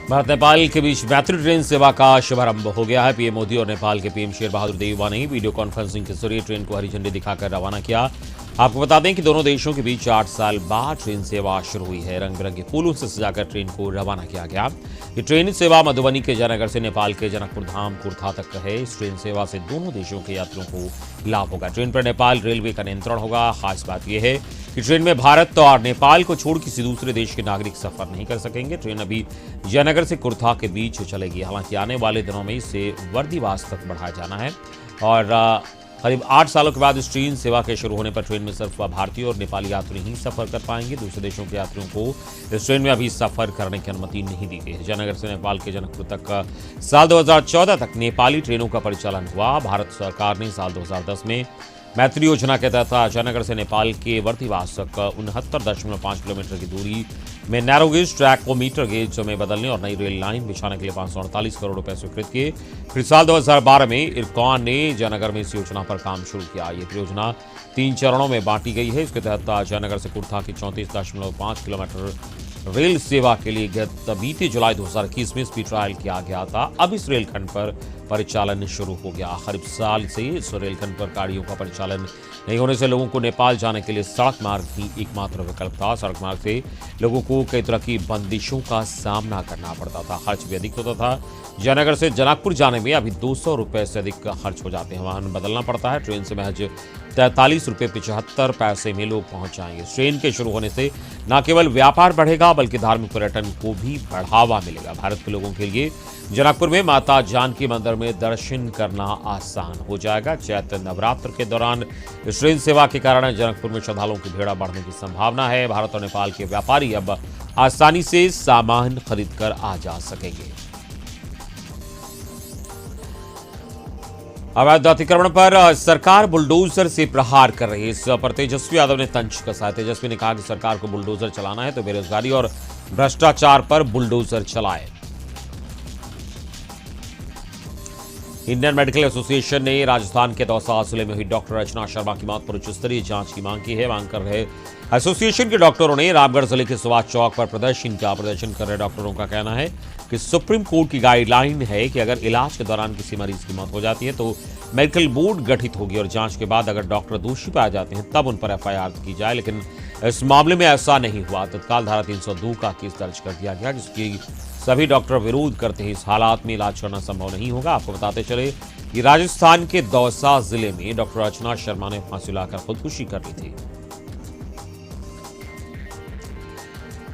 भारत नेपाल के बीच मैत्री ट्रेन सेवा का शुभारंभ हो गया है। पीएम मोदी और नेपाल के पीएम शेर बहादुर देउवा ने वीडियो कॉन्फ्रेंसिंग के जरिए ट्रेन को हरी झंडी दिखाकर रवाना किया। आपको बता दें कि दोनों देशों के बीच 8 साल बाद ट्रेन सेवा शुरू हुई है। रंग बिरंगे फूलों से सजाकर ट्रेन को रवाना किया गया। ये ट्रेन सेवा मधुबनी के जयनगर से नेपाल के जनकपुर धाम कुर्था तक है। इस ट्रेन सेवा से दोनों देशों के यात्रियों को लाभ होगा। ट्रेन पर नेपाल रेलवे का नियंत्रण होगा। खास बात यह है कि ट्रेन में भारत और नेपाल को छोड़ किसी दूसरे देश के नागरिक सफर नहीं कर सकेंगे। ट्रेन अभी जयनगर से कुर्था के बीच चलेगी। हालांकि आने वाले दिनों में इसे वर्दीवास तक बढ़ाया जाना है और करीब 8 सालों के बाद इस ट्रेन सेवा के शुरू होने पर ट्रेन में सिर्फ भारतीय और नेपाली यात्री ही सफर कर पाएंगे। दूसरे देशों के यात्रियों को इस ट्रेन में अभी सफर करने की अनुमति नहीं दी गई है। जयनगर से नेपाल के जनकपुर तक साल 2014 तक नेपाली ट्रेनों का परिचालन हुआ। भारत सरकार ने साल 2010 में मैत्री योजना के तहत जयनगर से नेपाल के वर्दीवास तक 69.5 किलोमीटर की दूरी में नैरो गेज ट्रैक को मीटर गेज में बदलने और नई रेल लाइन बिछाने के लिए 548 करोड़ रुपए स्वीकृत किए। फिर साल 2012 में इरकॉन ने जयनगर में इस योजना पर काम शुरू किया। ये परियोजना 3 चरणों में बांटी गई है। इसके तहत जयनगर से कुर्था की 34.5 किलोमीटर रेल सेवा के लिए बीते जुलाई 2021 में स्पीड ट्रायल किया गया था। अब इस रेलखंड पर परिचालन शुरू हो गया। करीब साल से इस रेलखंड पर गाड़ियों का परिचालन नहीं होने से लोगों को नेपाल जाने के लिए सड़क मार्ग ही एकमात्र विकल्प था। सड़क मार्ग से लोगों को कई तरह की बंदिशों का सामना करना पड़ता था। खर्च भी अधिक होता था। जयनगर से जनकपुर जाने में अभी 200 रुपए से अधिक खर्च हो जाते हैं। वाहन बदलना पड़ता है। ट्रेन से महज 43 रुपये 75 पैसे में लोग पहुंच जाएंगे। ट्रेन के शुरू होने से न केवल व्यापार बढ़ेगा बल्कि धार्मिक पर्यटन को भी बढ़ावा मिलेगा। भारत के लोगों के लिए जनकपुर में माता जानकी मंदिर में दर्शन करना आसान हो जाएगा। चैत्र नवरात्र के दौरान इस ट्रेन सेवा के कारण जनकपुर में श्रद्धालुओं की भीड़ बढ़ने की संभावना है। भारत और नेपाल के व्यापारी अब आसानी से सामान खरीदकर आ जा सकेंगे। अवैध अतिक्रमण पर सरकार बुलडोजर से प्रहार कर रही है। इस पर तेजस्वी यादव ने तंज कसा है। तेजस्वी ने कहा कि सरकार को बुलडोजर चलाना है तो बेरोजगारी और भ्रष्टाचार पर बुलडोजर चलाए। इंडियन मेडिकल एसोसिएशन ने राजस्थान के दौसा जिले में हुई डॉक्टर रचना शर्मा की मौत पर उच्च स्तरीय जांच की मांग की है। मांग कर रहे एसोसिएशन के डॉक्टरों ने रामगढ़ जिले के सुभाष चौक पर प्रदर्शन किया। प्रदर्शन कर रहे डॉक्टरों का कहना है कि सुप्रीम कोर्ट की गाइडलाइन है कि अगर इलाज के दौरान किसी मरीज की मौत हो जाती है तो मेडिकल बोर्ड गठित होगी और जांच के बाद अगर डॉक्टर दोषी पाए जाते हैं तब उन पर एफआईआर की जाए। लेकिन इस मामले में ऐसा नहीं हुआ। तत्काल धारा 302 का केस दर्ज कर दिया गया, जिसकी सभी डॉक्टर विरोध करते हैं। इस हालात में इलाज करना संभव नहीं होगा। आपको बताते चले कि राजस्थान के दौसा जिले में डॉक्टर रचना शर्मा ने फांसी लाकर खुदकुशी कर ली थी।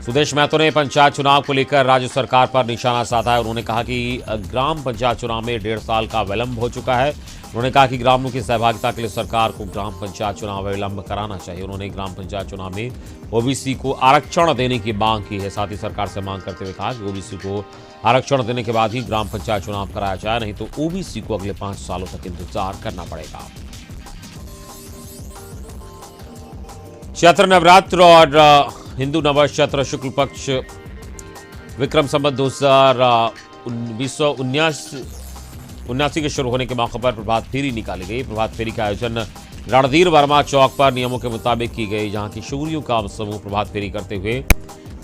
सुदेश महतो ने पंचायत चुनाव को लेकर राज्य सरकार पर निशाना साधा है। उन्होंने कहा कि ग्राम पंचायत चुनाव में 1.5 साल का विलंब हो चुका है। उन्होंने कहा कि ग्रामीणों की सहभागिता के लिए सरकार को ग्राम पंचायत चुनाव विलंब कराना चाहिए। उन्होंने ग्राम पंचायत चुनाव में ओबीसी को आरक्षण देने की मांग की है। साथ ही सरकार से मांग करते हुए कहा कि ओबीसी को आरक्षण देने के बाद ही ग्राम पंचायत चुनाव कराया जाए, नहीं तो ओबीसी को अगले 5 सालों तक इंतजार करना पड़ेगा। चैत्र नवरात्र और हिंदू नववर्ष चैत्र शुक्ल पक्ष विक्रम संवत 2079 के शुरू होने के मौके पर प्रभात फेरी निकाली गई। प्रभात फेरी का आयोजन रणधीर वर्मा चौक पर नियमों के मुताबिक की गई, जहां किशोरियों का समूह प्रभात फेरी करते हुए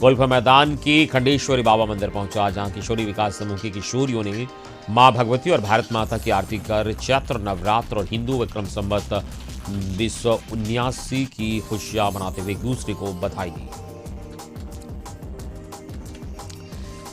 गोल्फ मैदान की खंडेश्वरी बाबा मंदिर पहुंचा, जहां किशोरी विकास समूह की किशोरियों ने मां भगवती और भारत माता की आरती कर चैत्र नवरात्र और हिंदू विक्रम संवत 2079 की खुशियां मनाते हुए एक दूसरे को बधाई दी।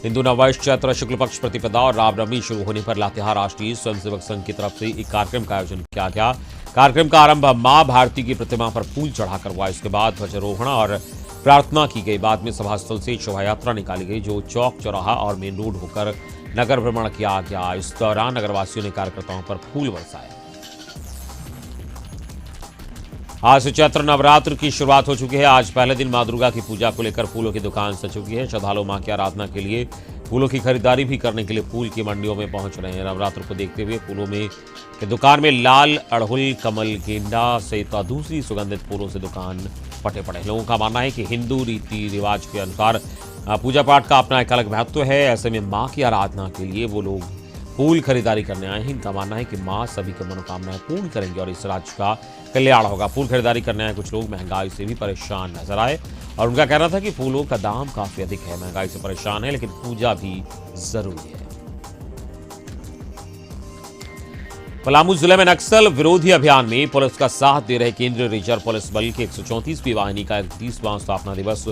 हिंदू नववर्ष चैत्र शुक्ल पक्ष प्रतिपदा और रामनवमी शुरू होने पर लातेहार राष्ट्रीय स्वयंसेवक संघ की तरफ से एक कार्यक्रम का आयोजन किया गया। कार्यक्रम का आरंभ मां भारती की प्रतिमा पर फूल चढ़ाकर हुआ। इसके बाद ध्वजारोहण और प्रार्थना की गई। बाद में सभा स्थल से शोभा यात्रा निकाली गई, जो चौक चौराहा और मेन रोड होकर नगर भ्रमण किया गया। इस दौरान नगरवासियों ने कार्यकर्ताओं पर फूल बरसाए। आज से चैत्र नवरात्र की शुरुआत हो चुकी है। आज पहले दिन मां दुर्गा की पूजा को लेकर फूलों की दुकान सज चुकी है। श्रद्धालु मां की आराधना के लिए फूलों की खरीदारी भी करने के लिए फूल की मंडियों में पहुंच रहे हैं। नवरात्र को देखते हुए फूलों में की दुकान में लाल, अड़हुल, कमल, गेंदा सहित दूसरी सुगंधित फूलों से दुकान फटे पड़े। लोगों का मानना है कि हिंदू रीति रिवाज के अनुसार पूजा पाठ का अपना एक अलग महत्व है। ऐसे में मां की आराधना के लिए वो लोग फूल खरीदारी करने आए हैं। इनका मानना है कि मां सभी की मनोकामनाएं पूर्ण करेंगे और इस राज्य का कल्याण होगा। फूल खरीदारी करने आए कुछ लोग महंगाई से भी परेशान नजर आए और उनका कहना था कि फूलों का दाम काफी अधिक है, महंगाई से परेशान है, लेकिन पूजा भी जरूरी है। पलामू जिले में नक्सल विरोधी अभियान में पुलिस का साथ दे रहे केंद्रीय रिजर्व पुलिस बल की 134वीं वाहिनी का 31वां स्थापना दिवस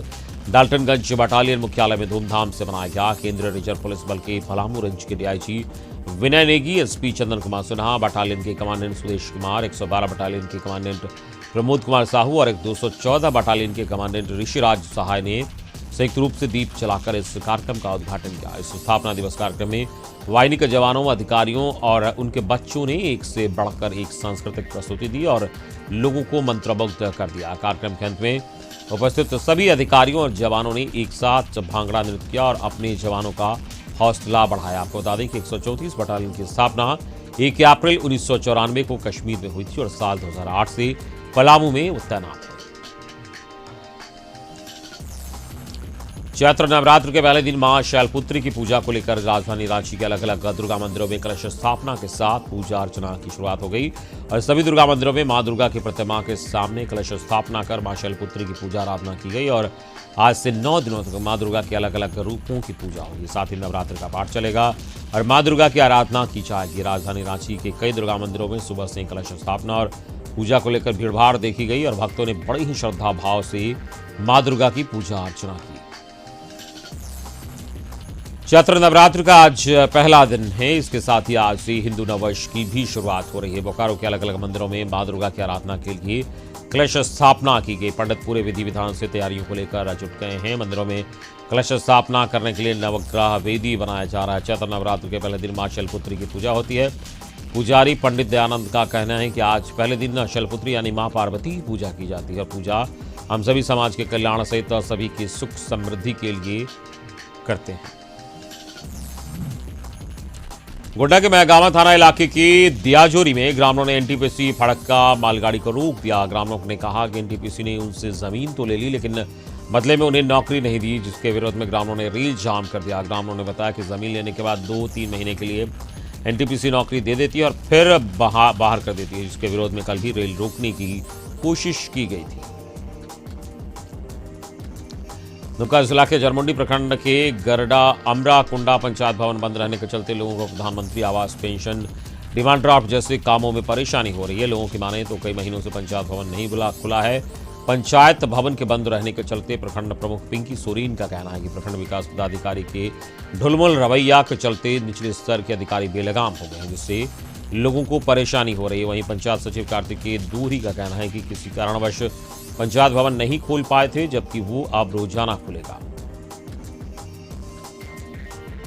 डाल्टनगंज बटालियन मुख्यालय में धूमधाम से मनाया गया। केंद्रीय रिजर्व पुलिस बल के पलामू रेंज के डीआईजी विनय नेगी, एसपी चंदन कुमार सिन्हा, बटालियन के कमांडेंट सुदेश कुमार, 112 बटालियन के कमांडेंट प्रमोद कुमार साहू और 214 बटालियन के कमांडेंट ऋषिराज सहाय ने संयुक्त रूप से दीप जलाकर इस कार्यक्रम का उद्घाटन किया। इस स्थापना दिवस कार्यक्रम में वाहिनी के जवानों, अधिकारियों और उनके बच्चों ने एक से बढ़कर एक सांस्कृतिक प्रस्तुति दी और लोगों को मंत्रमुग्ध कर दिया। कार्यक्रम के अंत में उपस्थित सभी अधिकारियों और जवानों ने एक साथ भांगड़ा नृत्य किया और अपने जवानों का हौसला बढ़ाया। आपको बता दें कि 134 बटालियन की स्थापना 1 अप्रैल 1994 को कश्मीर में हुई थी और साल 2008 से पलामू में तैनात है। चैत्र नवरात्र के पहले दिन मां शैलपुत्री की पूजा को लेकर राजधानी रांची के अलग अलग दुर्गा मंदिरों में कलश स्थापना के साथ पूजा अर्चना की शुरुआत हो गई और सभी दुर्गा मंदिरों में मां दुर्गा की प्रतिमा के सामने कलश स्थापना कर मां शैलपुत्री की पूजा आराधना की गई और आज से 9 दिनों तक मां दुर्गा के अलग अलग रूपों की पूजा होगी। साथ ही नवरात्र का पाठ चलेगा और मां दुर्गा की आराधना की जाएगी। राजधानी रांची के कई दुर्गा मंदिरों में सुबह से कलश स्थापना और पूजा को लेकर भीड़भाड़ देखी गई और भक्तों ने बड़ी ही श्रद्धा भाव से मां दुर्गा की पूजा अर्चना की। चैत्र नवरात्र का आज पहला दिन है। इसके साथ ही आज से हिंदू नववर्ष की भी शुरुआत हो रही है। बोकारो के अलग अलग मंदिरों में मां दुर्गा की आराधना के लिए कलश स्थापना की गई। पंडित पूरे विधि विधान से तैयारियों को लेकर जुट गए हैं। मंदिरों में कलश स्थापना करने के लिए नवग्रह वेदी बनाया जा रहा है। चैत्र नवरात्र के पहले दिन मां शैलपुत्री की पूजा होती है। पुजारी पंडित दयानंद का कहना है कि आज पहले दिन शैलपुत्री यानी मां पार्वती की पूजा की जाती है। पूजा हम सभी समाज के कल्याण सहित सभी की सुख समृद्धि के लिए करते हैं। गोड्डा के महगामा थाना इलाके के दियाजोरी में ग्रामीणों ने एनटीपीसी फड़क्का मालगाड़ी को रोक दिया। ग्रामीणों ने कहा कि एनटीपीसी ने उनसे जमीन तो ले ली लेकिन बदले में उन्हें नौकरी नहीं दी, जिसके विरोध में ग्रामीणों ने रेल जाम कर दिया। ग्रामीणों ने बताया कि जमीन लेने के बाद 2-3 महीने के लिए एनटीपीसी नौकरी दे देती है और फिर बाहर कर देती है, जिसके विरोध में कल भी रेल रोकने की कोशिश की गई थी। दुमका जिला के जरमुंडी प्रखंड के गरडा अमरा कुंडा पंचायत भवन बंद रहने के चलते लोगों को प्रधानमंत्री आवास पेंशन डिमांड ड्राफ्ट जैसे कामों में परेशानी हो रही है। लोगों की माने तो कई महीनों से पंचायत भवन नहीं खुला है। पंचायत भवन के बंद रहने के चलते प्रखंड प्रमुख पिंकी सोरेन का कहना है कि प्रखंड विकास पदाधिकारी के ढुलमुल रवैया के चलते निचले स्तर के अधिकारी बेलगाम हो गए हैं, जिससे लोगों को परेशानी हो रही है। वहीं पंचायत सचिव कार्तिकेय दूरी का कहना है कि किसी कारणवश पंचायत भवन नहीं खोल पाए थे, जबकि वो अब रोजाना खुलेगा।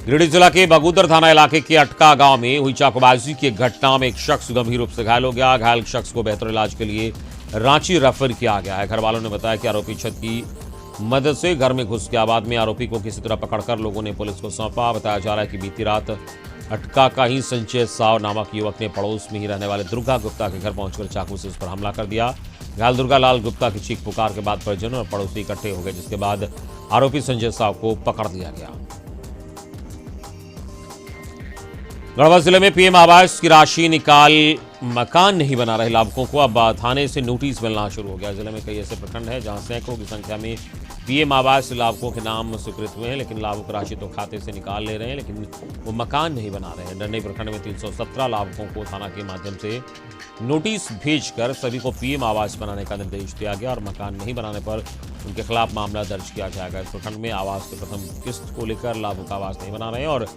गिरिडीह जिला के बगूदर थाना इलाके के अटका गांव में हुई चाकूबाजी की घटना में एक शख्स गंभीर रूप से घायल हो गया। घायल शख्स को बेहतर इलाज के लिए रांची रेफर किया गया है। घर वालों ने बताया कि आरोपी छत की मदद से घर में घुस गया। बाद में आरोपी को किसी तरह पकड़कर लोगों ने पुलिस को सौंपा। बताया जा रहा है कि बीती रात अटका का ही संचय साव नामक युवक ने पड़ोस में ही रहने वाले दुर्गा गुप्ता के घर पहुंचकर चाकू से उस पर हमला कर दिया। घायल दुर्गा लाल गुप्ता की चीख पुकार के बाद परिजनों और पड़ोसी इकट्ठे हो गए, जिसके बाद आरोपी संजय साव को पकड़ लिया गया। गढ़वा जिले में पीएम आवास की राशि निकाल मकान नहीं बना रहे लाभुकों को अब थाने से नोटिस मिलना शुरू हो गया। जिले में कई ऐसे प्रखंड हैं जहां सैकड़ों की संख्या में पीएम आवास लाभुकों के नाम स्वीकृत हुए हैं, लेकिन लाभुक राशि तो खाते से निकाल ले रहे हैं, लेकिन वो मकान नहीं बना रहे हैं। डंडई प्रखंड में 317 लाभुकों को थाना के माध्यम से नोटिस भेजकर सभी को पीएम आवास बनाने का निर्देश दिया गया और मकान नहीं बनाने पर उनके खिलाफ मामला दर्ज किया जाएगा। इस प्रखंड में आवास के प्रथम किस्त को लेकर लाभुक आवास नहीं बना रहे हैं और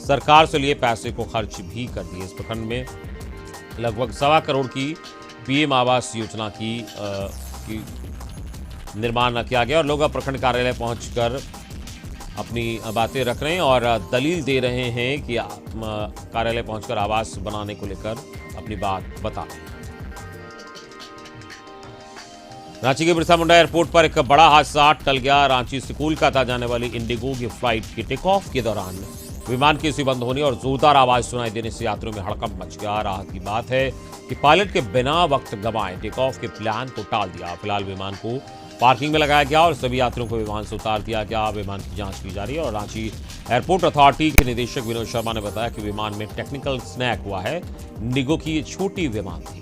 सरकार से लिए पैसे को खर्च भी कर दिए। इस प्रखंड में लगभग 1.25 करोड़ की पीएम आवास योजना की निर्माण किया गया और लोग अब प्रखंड कार्यालय पहुंचकर अपनी बातें रख रहे हैं और दलील दे रहे हैं कि कार्यालय पहुंचकर आवास बनाने को लेकर अपनी बात बता रहे हैं। रांची के बिरसा मुंडा एयरपोर्ट पर एक बड़ा हादसा टल गया। रांची से कोलकाता जाने वाली इंडिगो की फ्लाइट के टेक ऑफ के दौरान विमान की एसी बंद होने और जोरदार आवाज सुनाई देने से यात्रियों में हड़कंप मच गया। राहत की बात है कि पायलट के बिना वक्त गंवाए टेक ऑफ के प्लान को टाल दिया। फिलहाल विमान को पार्किंग में लगाया गया और सभी यात्रियों को विमान से उतार दिया गया। विमान की जांच की जा रही है और रांची एयरपोर्ट अथॉरिटी के निदेशक विनोद शर्मा ने बताया कि विमान में टेक्निकल स्नैक हुआ है। इंडिगो की ये छोटी विमान थी।